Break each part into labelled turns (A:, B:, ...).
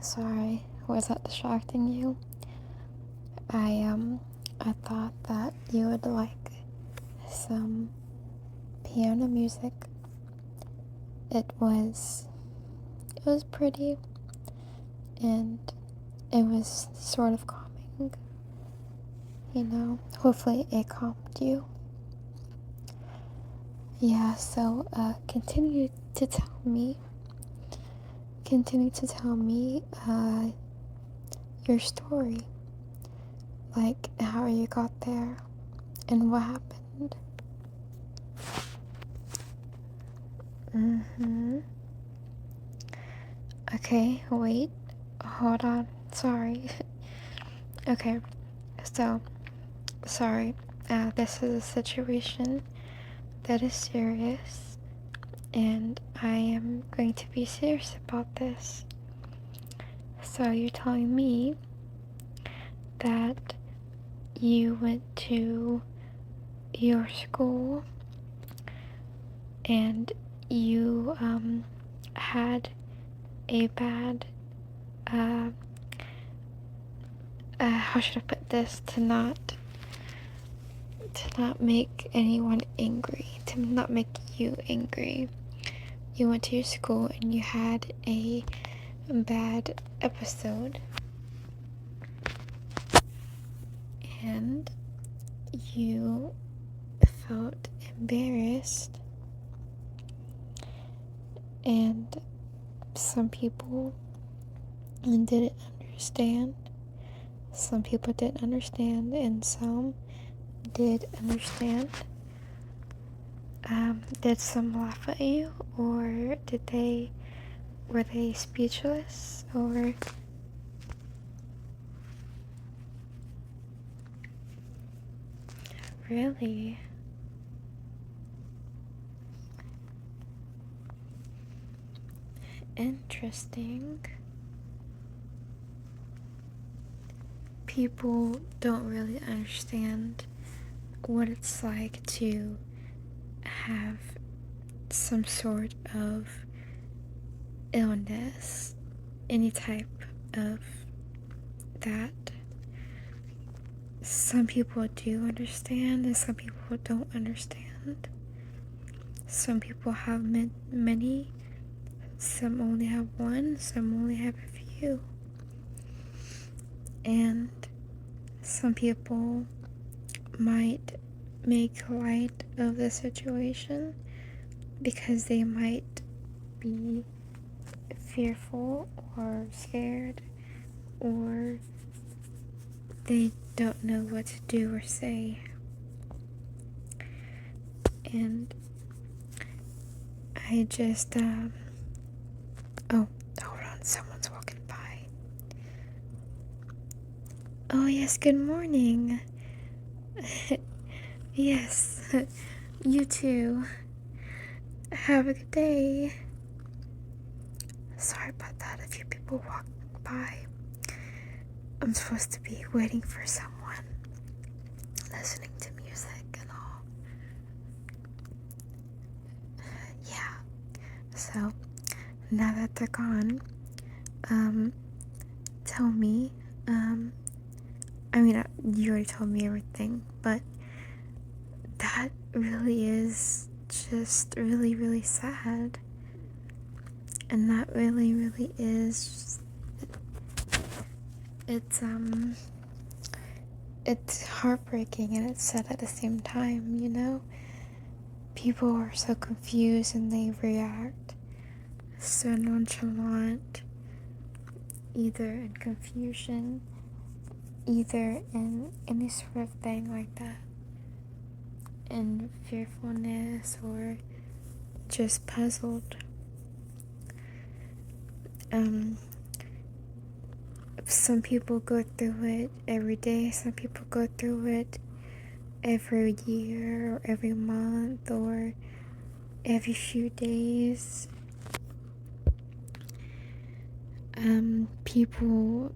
A: Sorry, was that distracting you? I thought that you would like some piano music. It was pretty, and it was sort of calming, hopefully it calmed you. Yeah, so, continue to tell me, your story, like how you got there, and what happened. Okay, wait, hold on, sorry. Okay, so, sorry, this is a situation that is serious, and I am going to be serious about this. So you're telling me that you went to your school and you had a bad how should I put this, to not make anyone angry, to not make you angry. You went to your school and you had a bad episode, and you felt embarrassed, and some people didn't understand, and some did understand. Did some laugh at you, or were they speechless, or really? Interesting. People don't really understand what it's like to have some sort of illness, any type of that. Some people do understand and some people don't understand. Some people have many, some only have one, some only have a few. And some people might make light of the situation because they might be fearful or scared, or they don't know what to do or say. And I just, oh, hold on, someone's walking by. Oh, yes, good morning. Yes, you too. Have a good day. Sorry about that, a few people walked by. I'm supposed to be waiting for someone, listening to music and all. Yeah, so now that they're gone, tell me, you already told me everything, but that really is just really, really sad. And that really, really is it's heartbreaking and it's sad at the same time. People are so confused and they react so nonchalant, either in confusion, either in any sort of thing like that, in fearfulness, or just puzzled. Some people go through it every day, some people go through it every year, or every month, or every few days. People,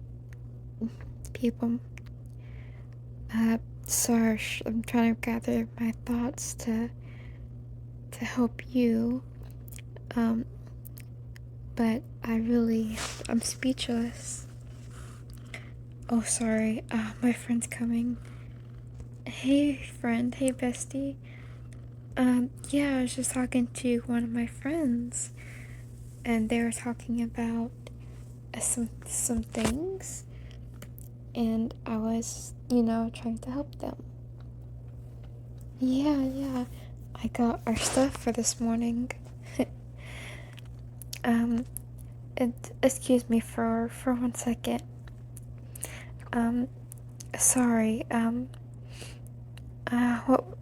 A: sorry, I'm trying to gather my thoughts to help you. but I'm speechless. Oh, sorry. My friend's coming. Hey, friend. Hey, bestie. Yeah, I was just talking to one of my friends, and they were talking about some things, and I was, trying to help them. Yeah. I got our stuff for this morning. um, Excuse me for 1 second. Um, Sorry.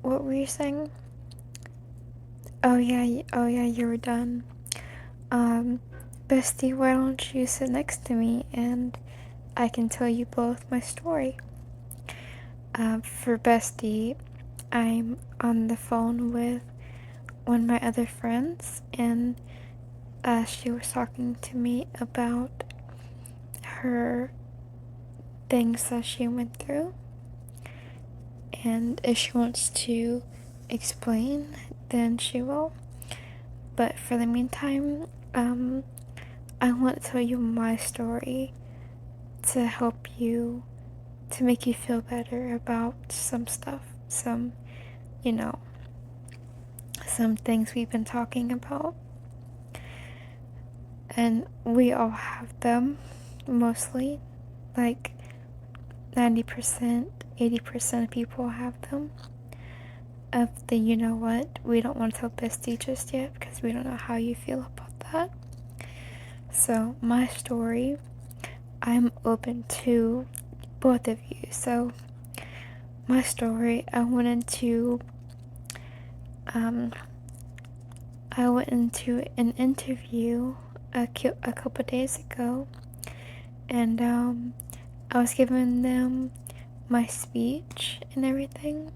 A: What were you saying? Oh yeah, you were done. Um, Bestie, why don't you sit next to me and I can tell you both my story. For Bestie, I'm on the phone with one of my other friends, and she was talking to me about her things that she went through, and if she wants to explain, then she will. But for the meantime, I want to tell you my story to help you, to make you feel better about some stuff, you know, some things we've been talking about. And we all have them, mostly. Like 90%, 80% of people have them. Of the you know what, we don't want to tell Bestie just yet because we don't know how you feel about that. So, my story, I'm open to both of you. So, my story, um, I went into an interview a couple days ago, and I was giving them my speech and everything.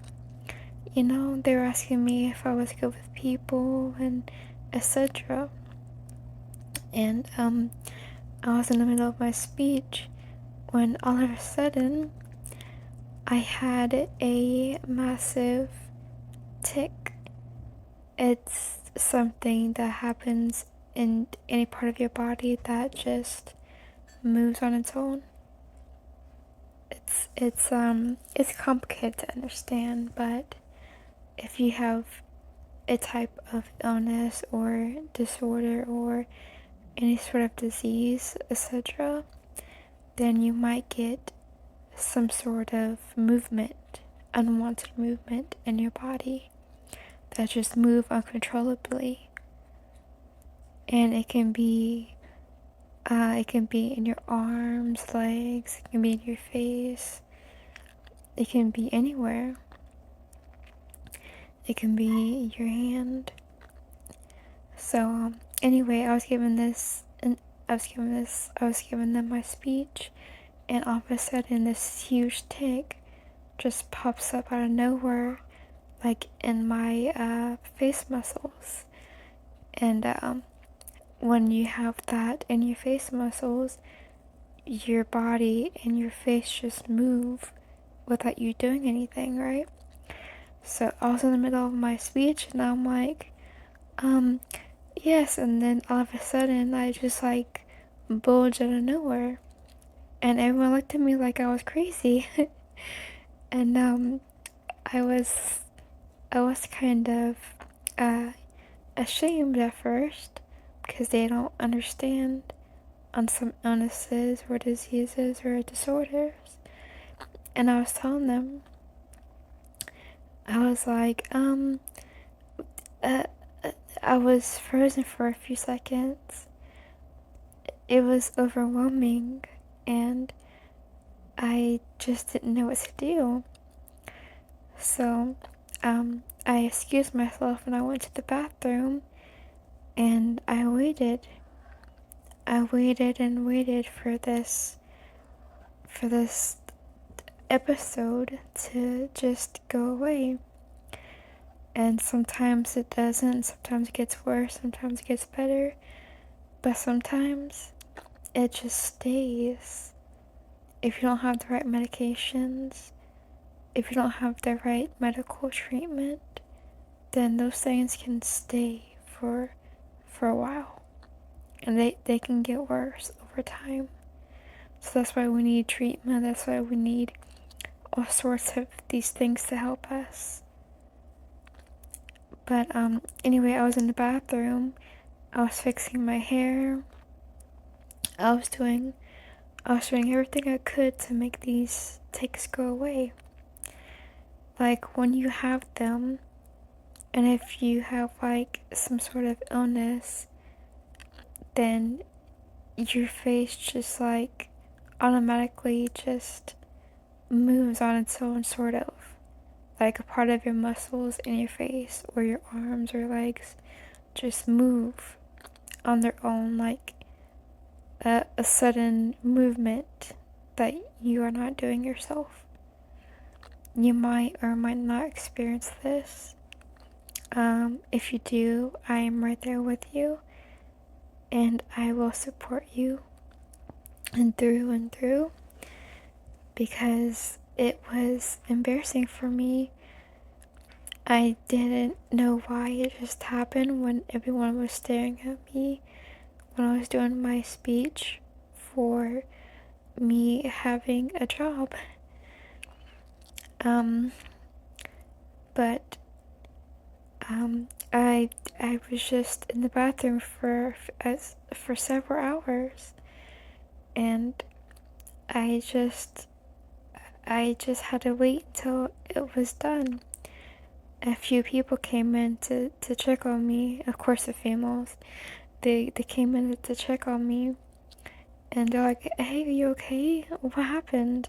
A: They were asking me if I was good with people and etc. And I was in the middle of my speech when all of a sudden I had a massive tick. It's something that happens in any part of your body that just moves on its own. It's complicated to understand, but if you have a type of illness or disorder or any sort of disease, etc., then you might get some sort of movement, unwanted movement in your body that just move uncontrollably. And it can be in your arms, legs, it can be in your face, it can be anywhere. It can be your hand. So anyway, I was given them my speech, and all of a sudden this huge tick just pops up out of nowhere, like in my face muscles. And when you have that in your face muscles, your body and your face just move without you doing anything, right? So I was in the middle of my speech, and I'm like, yes, and then all of a sudden I just like bulged out of nowhere, and everyone looked at me like I was crazy. And I was kind of uh, ashamed at first because they don't understand on some illnesses or diseases or disorders. And I was telling them, I was like, uh, I was frozen for a few seconds. It was overwhelming, and I just didn't know what to do. So, I excused myself and I went to the bathroom, and I waited. I waited and waited for this episode to just go away. And sometimes it doesn't, sometimes it gets worse, sometimes it gets better, but sometimes it just stays. If you don't have the right medications, if you don't have the right medical treatment, then those things can stay for a while. and they can get worse over time. So that's why we need treatment. That's why we need all sorts of these things to help us. But anyway, I was in the bathroom. I was fixing my hair. I was doing everything I could to make these tics go away. Like when you have them, and if you have like some sort of illness, then your face just like automatically just moves on its own, sort of. Like a part of your muscles in your face or your arms or legs just move on their own, like a sudden movement that you are not doing yourself. You might or might not experience this. If you do, I am right there with you, and I will support you and through, because it was embarrassing for me. I didn't know why it just happened when everyone was staring at me when I was doing my speech for me having a job. But I was just in the bathroom for several hours, and I just had to wait until it was done. A few people came in to check on me. Of course, the females. They came in to check on me, and they're like, "Hey, are you okay? What happened?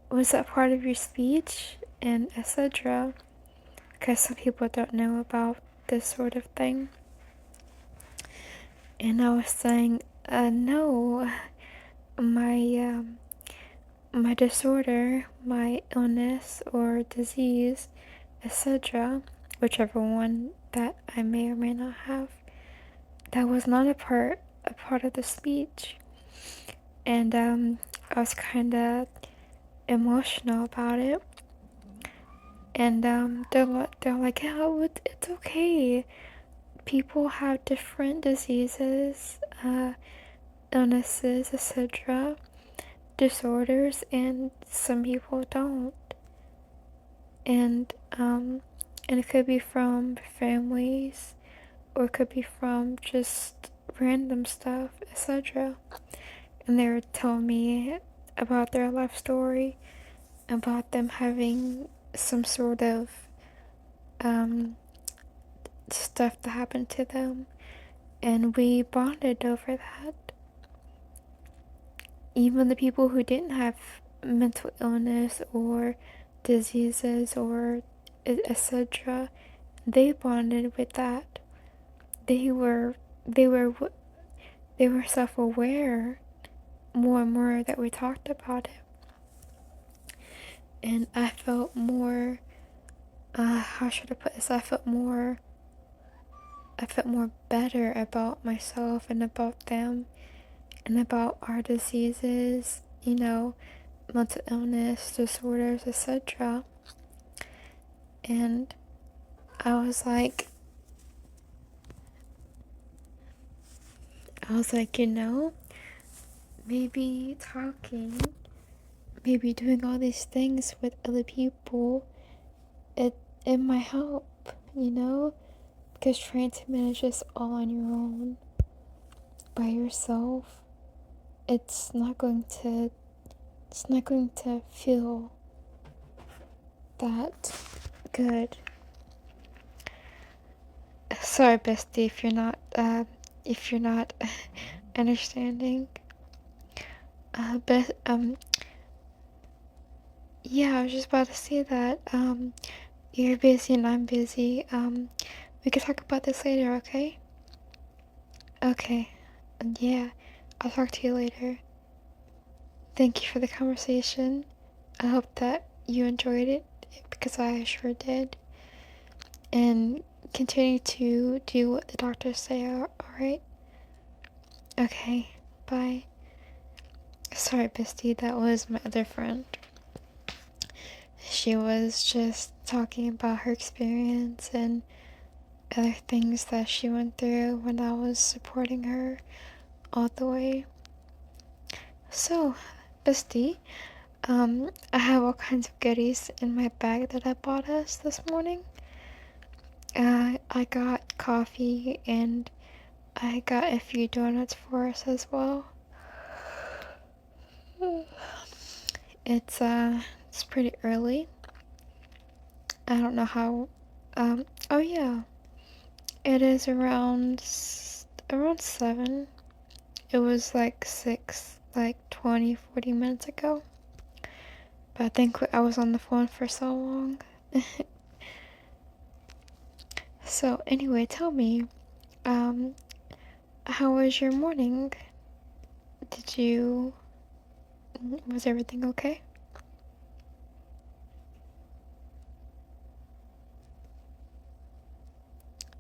A: Was that part of your speech?" And etc. Because some people don't know about this sort of thing. And I was saying, no, my my disorder, my illness or disease, etc., whichever one that I may or may not have, that was not a part of the speech. And I was kind of emotional about it. And they're like, yeah, it's okay. People have different diseases, illnesses, etc., disorders, and some people don't. And it could be from families, or it could be from just random stuff, etc. And they were telling me about their life story, about them having some sort of stuff that happened to them, and we bonded over that. Even the people who didn't have mental illness or diseases or etc., they bonded with that. They were they were they were self-aware more and more that we talked about it. And I felt more, how should I put this? I felt more better about myself and about them and about our diseases, mental illness, disorders, etc. And I was like, maybe talking, maybe doing all these things with other people, it might help, because trying to manage this all on your own, by yourself, it's not going to feel that good. Sorry, bestie, if you're not understanding. But yeah, I was just about to say that you're busy and I'm busy. We can talk about this later, okay? Okay. Yeah, I'll talk to you later. Thank you for the conversation. I hope that you enjoyed it, because I sure did. And continue to do what the doctors say, alright? Okay, bye. Sorry, bestie, that was my other friend. She was just talking about her experience, and other things that she went through when I was supporting her all the way. So, bestie, I have all kinds of goodies in my bag that I bought us this morning. I got coffee and I got a few donuts for us as well. It's pretty early. I don't know how, oh yeah, it is around 7. It was like 6, like 20, 40 minutes ago. But I think I was on the phone for so long. So anyway, tell me, um, how was your morning? Was everything okay?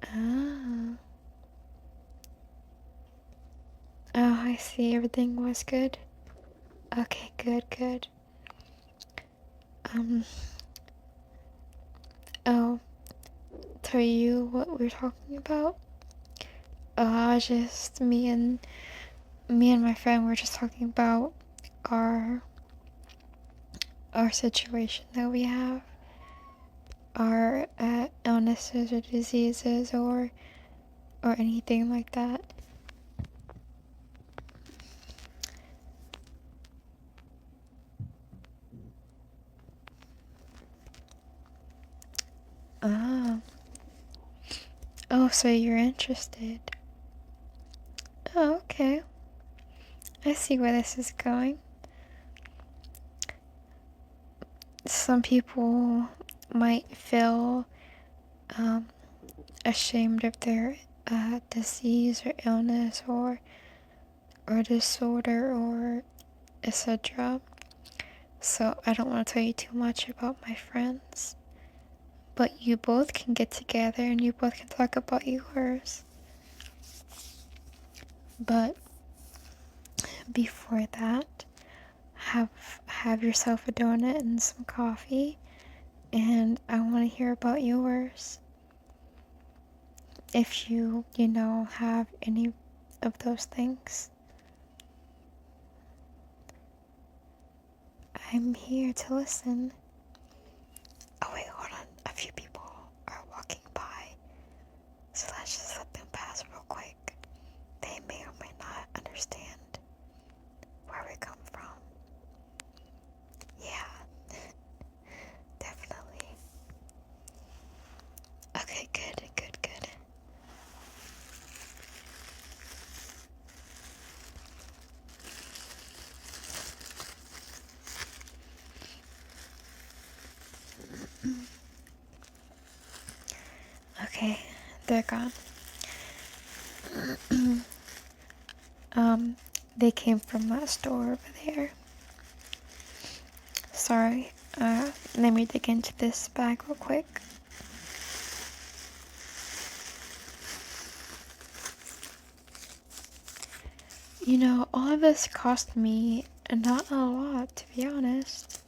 A: Ah. Oh, I see. Everything was good. Okay, good, good. Um, oh, tell you what we're talking about? Just me and my friend were just talking about our our situation that we have, our illnesses or diseases or anything like that. Ah, oh, so you're interested? Oh, okay. I see where this is going. Some people might feel um, ashamed of their disease or illness or disorder or etc. So I don't want to tell you too much about my friends, but you both can get together and you both can talk about yours. But before that, have yourself a donut and some coffee, and I want to hear about yours. If you have any of those things. I'm here to listen. Oh wait, hold on. A few people are walking by, so let's just let them pass real quick. They may or may not understand where we come from. Yeah, definitely. Okay, good, good, good. Okay, they're gone. They came from that store over there. Sorry, let me dig into this bag real quick. All of this cost me not a lot, to be honest.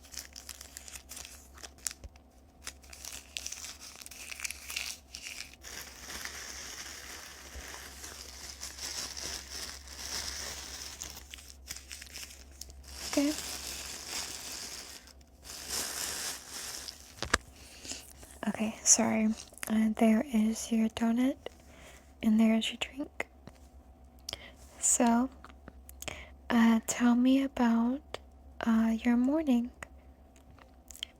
A: Okay. Okay, sorry. There is your donut, and there's your drink. So, tell me about your morning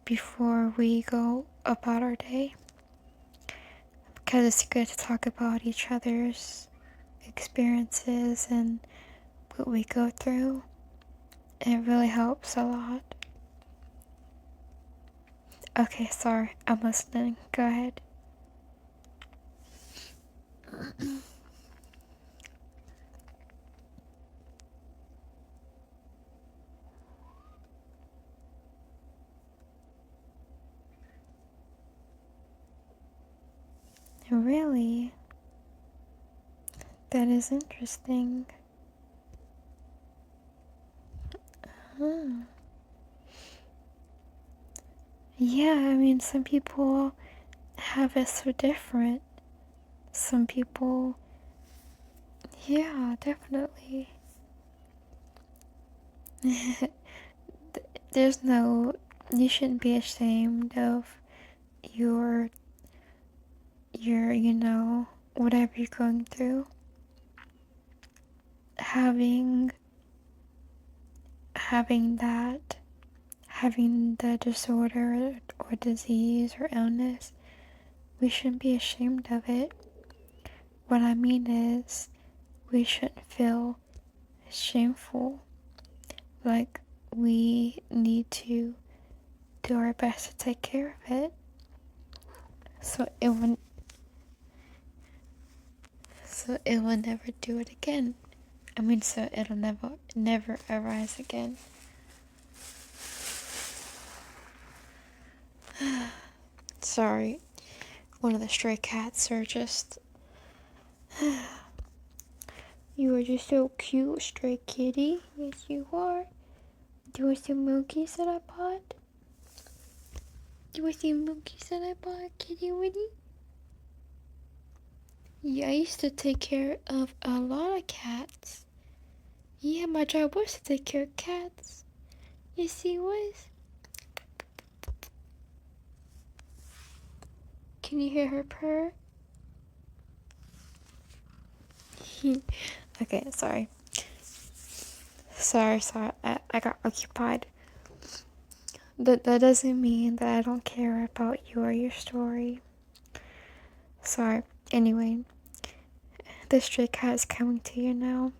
A: before we go about our day. Because it's good to talk about each other's experiences and what we go through. It really helps a lot. Okay, sorry, I'm listening. Go ahead. Really? That is interesting. Huh. Yeah, I mean, some people have it so different. Some people, yeah, definitely. There's no, you shouldn't be ashamed of your, whatever you're going through. Having that, having the disorder or disease or illness, we shouldn't be ashamed of it. What I mean is, we shouldn't feel shameful. Like, we need to do our best to take care of it. So it will never do it again. So it'll never arise again. Sorry. One of the stray cats are just... You are just so cute, stray kitty. Yes, you are. Do you want some monkeys that I bought? Kitty Winnie? Yeah, I used to take care of a lot of cats. Yeah, my job was to take care of cats. Yes, it was. Can you hear her purr? Okay, sorry. Sorry. I got occupied. That doesn't mean that I don't care about you or your story. Sorry. Anyway, the stray cat is coming to you now.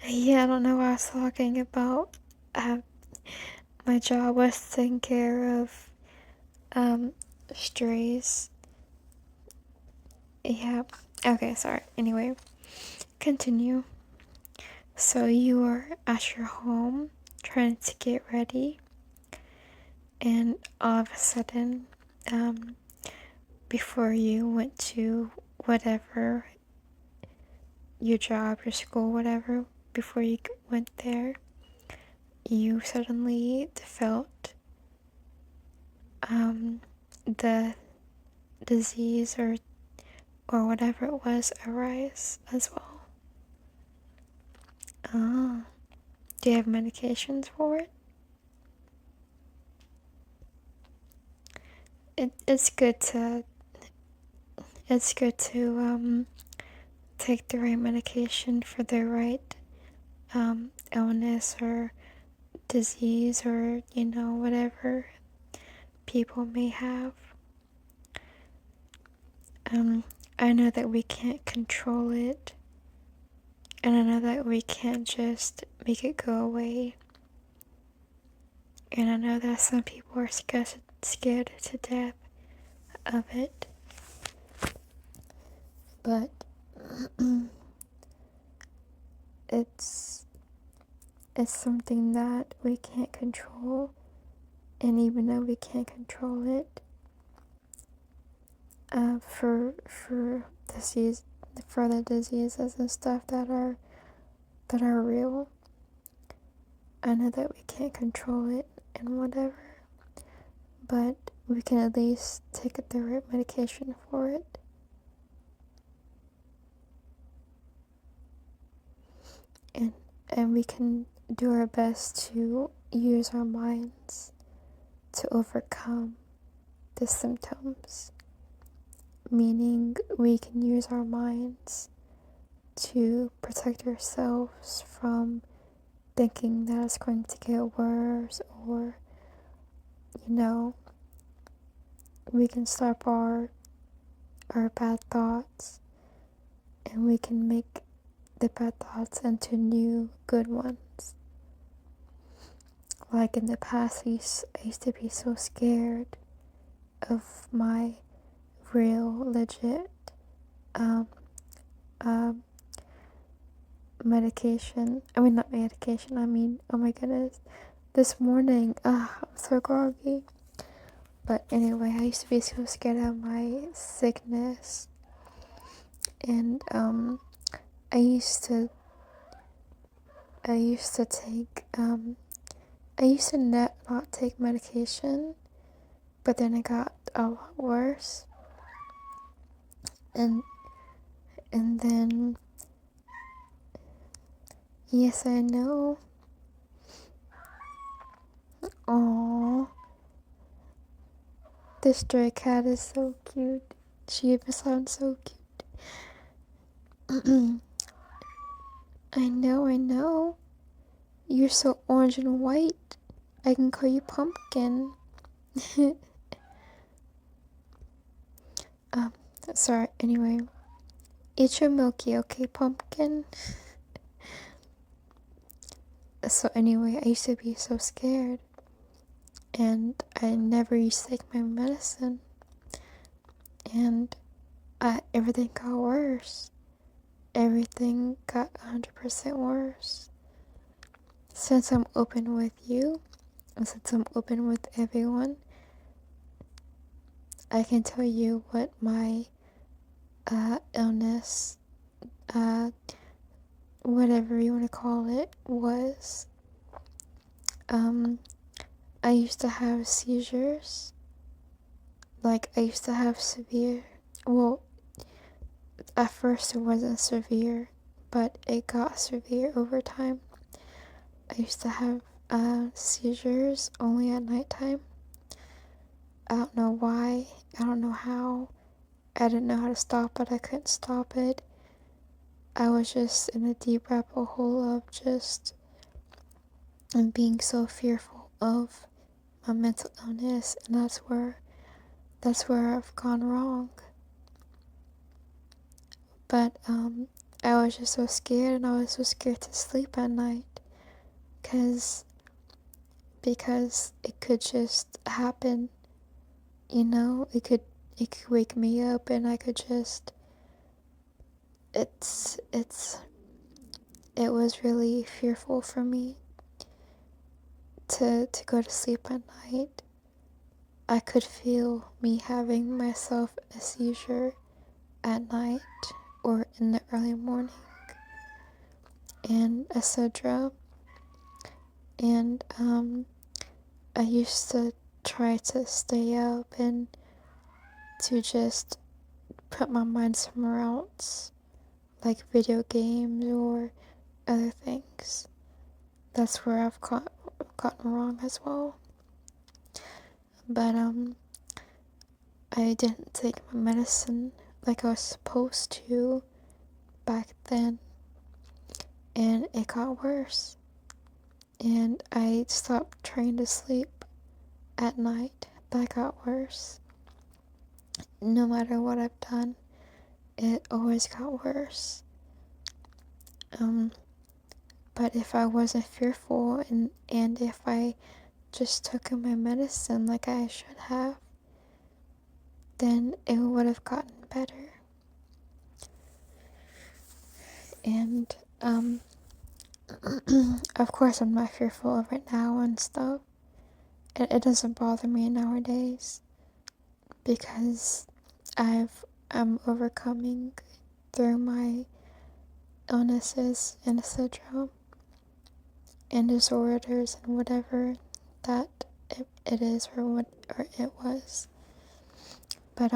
A: Yeah, I don't know what I was talking about. My job was taking care of strays. Yeah. Okay, sorry. Anyway, continue. So you were at your home trying to get ready, and all of a sudden, before you went to whatever, your job, your school, whatever, before you went there, you suddenly felt the disease or whatever it was arise as well. Ah, do you have medications for it? It's good to take the right medication for the right illness or disease or whatever people may have. I know that we can't control it, and I know that we can't just make it go away, and I know that some people are scared to death of it, but it's something that we can't control, and even though we can't control it, for the diseases and stuff that are real, I know that we can't control it and whatever, but we can at least take the right medication for it. And we can do our best to use our minds to overcome the symptoms. Meaning, we can use our minds to protect ourselves from thinking that it's going to get worse, or we can stop our bad thoughts, and we can make the bad thoughts into new good ones. Like in the past, I used to be so scared of my real legit medication. Not medication, oh my goodness, this morning, I'm so groggy. But anyway, I used to be so scared of my sickness, and I used to take I used to not take medication, but then it got a lot worse. And then, yes, I know. Aww. This stray cat is so cute. She even sounds so cute. I know. You're so orange and white. I can call you Pumpkin. um, sorry, anyway. Eat your milky, okay, Pumpkin? So anyway, I used to be so scared. And I never used to take my medicine. And everything got worse. Everything got 100% worse. Since I'm open with you, and since I'm open with everyone, I can tell you what my illness, whatever you want to call it, was. I used to have seizures. Like, I used to have severe, well, at first it wasn't severe, but it got severe over time. I used to have seizures only at nighttime. I don't know why. I don't know how. I didn't know how to stop it. I couldn't stop it. I was just in a deep rabbit hole of just being so fearful of my mental illness, and that's where I've gone wrong. But I was just so scared, and I was so scared to sleep at night, because it could just happen, you know. It could wake me up, and I could just, it was really fearful for me to go to sleep at night. I could feel me having myself a seizure at night or in the early morning, and etc. And I used to try to stay up and to just put my mind somewhere else, like video games or other things. That's where I've gotten wrong as well. But I didn't take my medicine like I was supposed to back then, and it got worse. And I stopped trying to sleep at night. That got worse. No matter what I've done, it always got worse. But if I wasn't fearful and if I just took my medicine like I should have, then it would have gotten better. And of course I'm not fearful of it now and stuff. It doesn't bother me nowadays, because I'm overcoming through my illnesses and etc. and disorders and whatever that it is or it was. But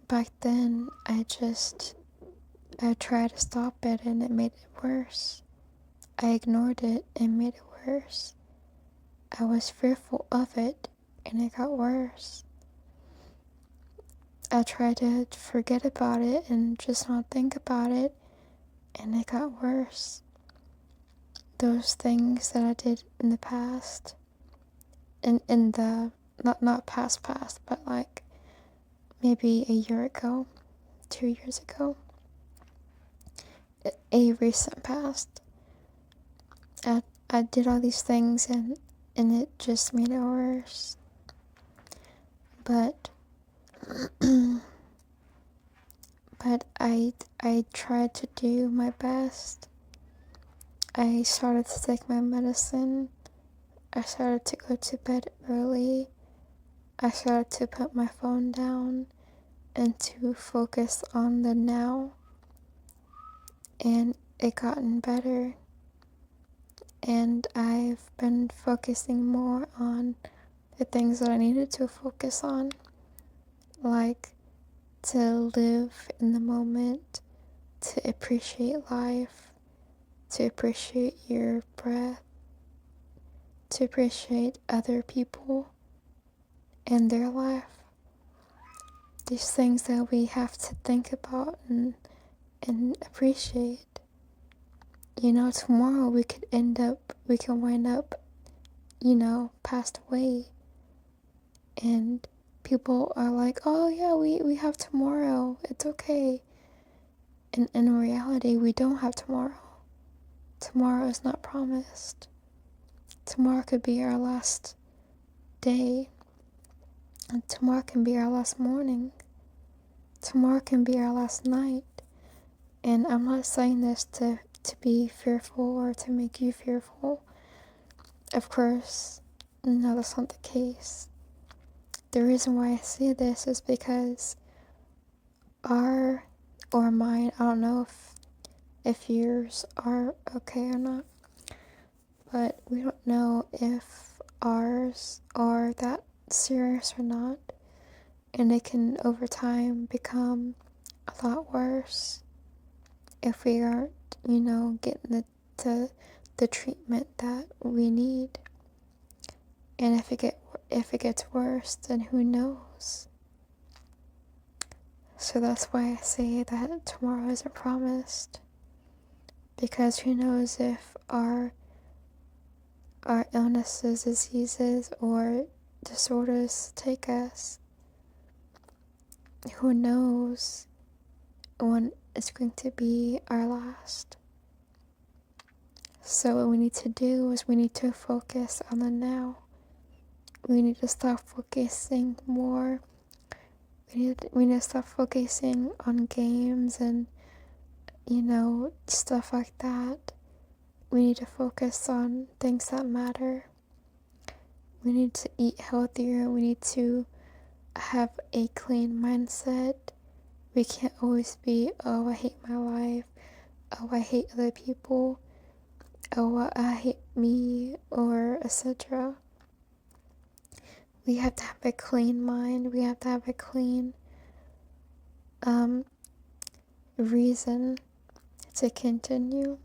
A: back then I tried to stop it, and it made it worse. I ignored it and made it worse. I was fearful of it, and it got worse. I tried to forget about it and just not think about it, and it got worse. Those things that I did in the past, in the not past, but like maybe a year ago, 2 years ago, a recent past, I did all these things, and it just made it worse. But I tried to do my best. I started to take my medicine. I started to go to bed early. I started to put my phone down and to focus on the now. And it gotten better. And I've been focusing more on the things that I needed to focus on, like to live in the moment, to appreciate life, to appreciate your breath, to appreciate other people and their life. These things that we have to think about and appreciate. You know, tomorrow we can wind up, passed away. And people are like, oh yeah, we have tomorrow. It's okay. And in reality, we don't have tomorrow. Tomorrow is not promised. Tomorrow could be our last day. And tomorrow can be our last morning. Tomorrow can be our last night. And I'm not saying this to be fearful or to make you fearful. Of course, no, that's not the case. The reason why I say this is because our or mine, I don't know if yours are okay or not, but we don't know if ours are that serious or not, and it can over time become a lot worse if we aren't, getting the treatment that we need. And if it gets worse, then who knows? So that's why I say that tomorrow isn't promised, because who knows if our illnesses, diseases, or disorders take us. Who knows when it's going to be our last. So what we need to do is we need to focus on the now. We need to stop focusing more. We need to stop focusing on games and, stuff like that. We need to focus on things that matter. We need to eat healthier. We need to have a clean mindset. We can't always be, oh, I hate my life. Oh, I hate other people. Oh, I hate me, or etc. We have to have a clean mind. We have to have a clean reason to continue.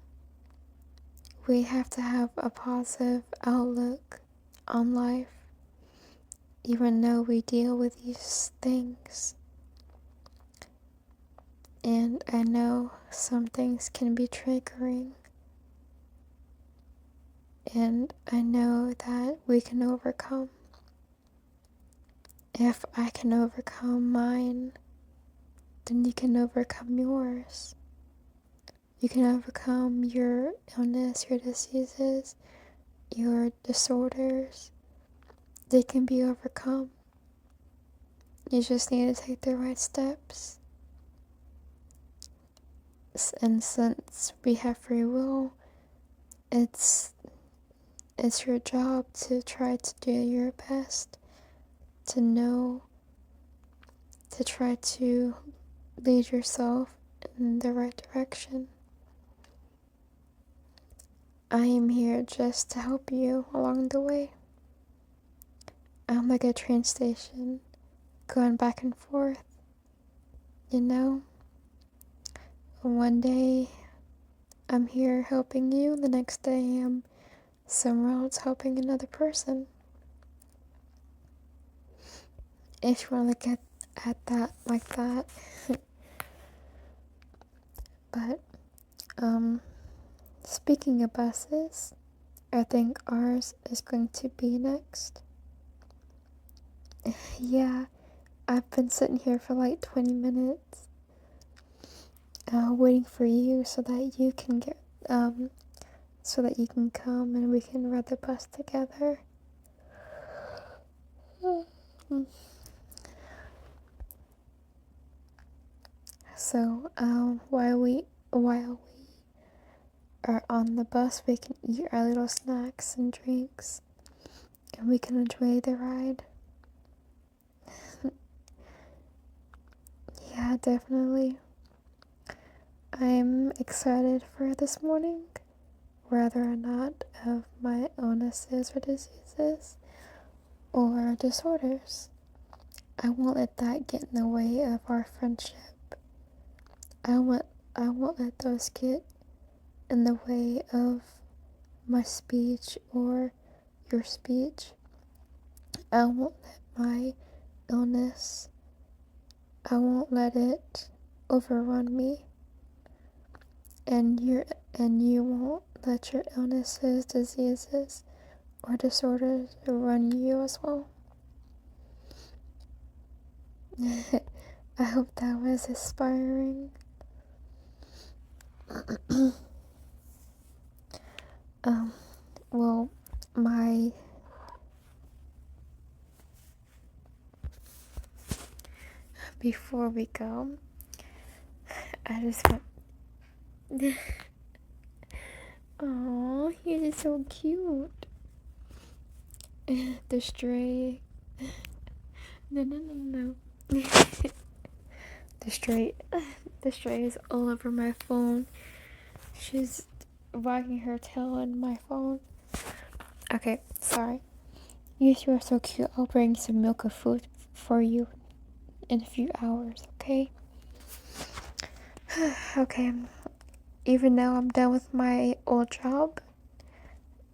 A: We have to have a positive outlook on life, even though we deal with these things. And I know some things can be triggering, and I know that we can overcome. If I can overcome mine, then you can overcome yours. You can overcome your illness, your diseases, your disorders. They can be overcome. You just need to take the right steps. And since we have free will, it's your job to try to do your best, to try to lead yourself in the right direction. I am here just to help you along the way. I'm like a train station, going back and forth, One day I'm here helping you, the next day I'm somewhere else helping another person. If you want to look at that like that. But, speaking of buses, I think ours is going to be next. Yeah, I've been sitting here for like 20 minutes, waiting for you so that you can come and we can ride the bus together. So, while we are on the bus, we can eat our little snacks and drinks, and we can enjoy the ride. Yeah, definitely. I'm excited for this morning. whether or not of my illnesses or diseases or disorders. I won't let that get in the way of our friendship. I won't let those get in the way of my speech or your speech. I won't let my illness, I won't let it overrun me. And you won't let your illnesses, diseases, or disorders run you as well. I hope that was inspiring. Well, before we go, I just want. Aw, he's so cute. The stray. No. The stray is all over my phone. She's wagging her tail on my phone. Okay, sorry. You two are so cute. I'll bring some milk or food for you in a few hours, okay? Okay. Even though I'm done with my old job,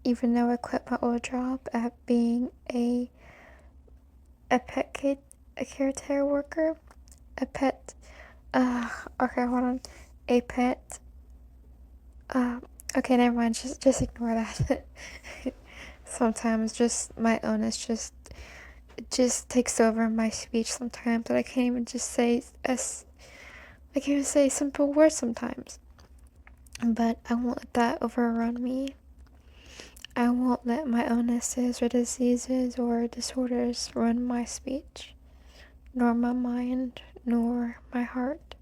A: even though I quit my old job at being a caretaker worker, okay, hold on, a pet, okay, never mind, just ignore that. Sometimes just my illness just takes over my speech sometimes, but I can't even say simple words sometimes. But I won't let that overrun me. I won't let my illnesses or diseases or disorders run my speech, nor my mind, nor my heart.